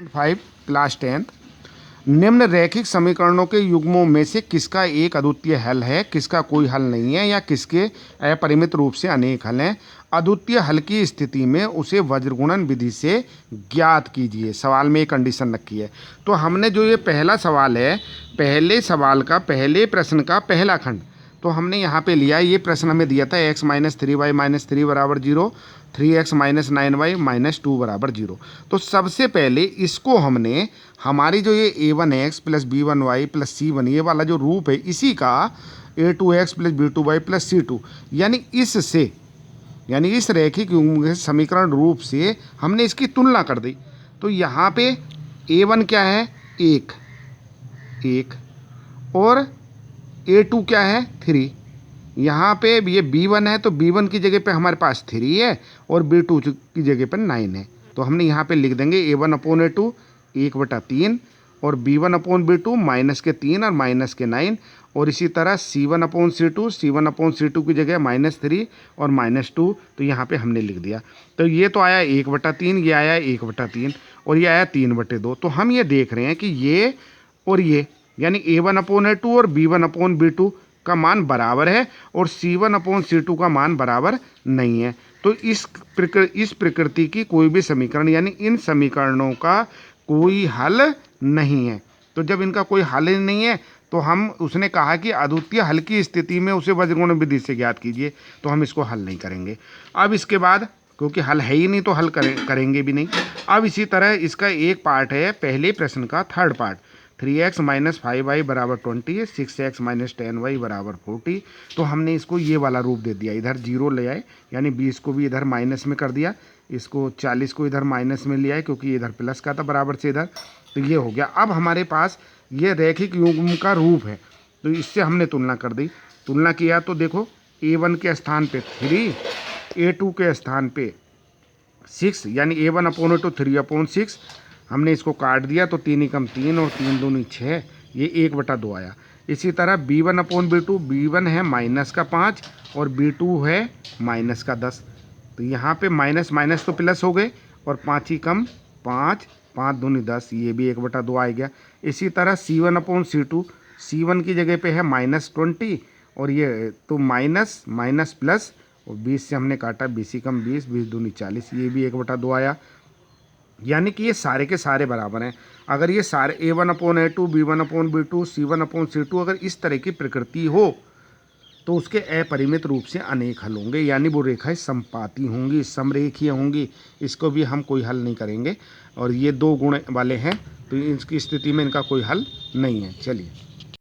5 class 10। निम्न रैखिक समीकरणों के युग्मों में से किसका एक अद्वितीय हल है, किसका कोई हल नहीं है, या किसके अपरिमित रूप से अनेक हल हैं। अद्वितीय हल की स्थिति में उसे वज्रगुणन विधि से ज्ञात कीजिए। सवाल में एक कंडीशन रखी है। तो हमने जो ये पहला सवाल है, पहले सवाल का पहले प्रश्न का पहला खंड, तो हमने यहाँ पे लिया। ये प्रश्न हमें दिया था x माइनस 3y माइनस 3 बराबर 0, 3x माइनस 9y माइनस 2 बराबर 0। तो सबसे पहले इसको हमने हमारी जो ये a1x plus b1y plus c1 ये वाला जो रूप है, इसी का a2x plus b2y plus c2 यानी इस रैखिक समीकरण रूप से हमने इसकी तुलना कर दी। तो यहाँ पे a1 क्या है, एक और a2 क्या है, 3। यहाँ पे ये b1 है, तो b1 की जगह पे हमारे पास 3 है और b2 की जगह पे 9 है। तो हमने यहाँ पे लिख देंगे a1 अपॉन a2 1/3 और b1 अपॉन b2 माइनस के 3 और माइनस के 9, और इसी तरह c1 अपॉन c2 की जगह -3 और -2। तो यहाँ पे हमने लिख दिया। तो ये तो आया 1/3, ये आया 1/3 और ये आया 3/2। तो हम ये देख रहे हैं कि ये और ये यानी a1 अपॉन a2 और b1 अपॉन b2 का मान बराबर है और c1 अपॉन c2 का मान बराबर नहीं है। तो इस प्रकृति की कोई भी समीकरण यानी इन समीकरणों का कोई हल नहीं है। तो जब इनका कोई हल ही नहीं है तो हम उसने कहा कि अद्वितीय हल की स्थिति में उसे वज्रगुणन विधि से ज्ञात कीजिए, तो हम इसको हल नहीं करेंगे। अब इसके बाद क्योंकि हल है ही नहीं तो हल करेंगे भी नहीं। अब इसी तरह इसका एक पार्ट है पहले प्रश्न का third part, 3x minus 5y बराबर 20, 6x माइनस 10y बराबर 40। तो हमने इसको ये वाला रूप दे दिया, इधर 0 ले आए यानी 20 को भी इधर माइनस में कर दिया, इसको 40 को इधर माइनस में ले आए क्योंकि इधर प्लस का था बराबर से इधर। तो ये हो गया। अब हमारे पास ये रैखिक युग्म का रूप है, तो इससे हमने तुलना कर दी। तुलना किया तो देखो a1 के स्थान पे 3, a2 के स्थान पे 6 यानी a1 अपॉन a2 3 अपॉन 6। हमने इसको काट दिया तो 3 एकम 3 और 3 दूनी 6, ये 1/2 आया। इसी तरह b1 अपॉन b2, b1 है माइनस का 5 और b2 है माइनस का 10। तो यहाँ पे माइनस माइनस तो प्लस हो गए और 5 ही कम 5, 5 दूनी 10, ये भी 1/2 आ गया। इसी तरह c1 अपॉन c2, c1 की जगह पे है -20 और ये तो माइनस माइनस प्लस और 20 से हमने काटा 20 ही कम 20, 20 दूनी 40, ये भी 1/2 आया। यानी कि ये सारे के सारे बराबर हैं। अगर ये सारे a1 upon a2, b1 upon b2, c1 upon c2 अगर इस तरह की प्रकृति हो तो उसके अपरिमित रूप से अनेक हल होंगे, यानी वो रेखाएं समपाती होंगी, समरेखीय होंगी। इसको भी हम कोई हल नहीं करेंगे। और ये 2 गुण वाले हैं तो इसकी स्थिति में इनका कोई हल नहीं है। चलिए।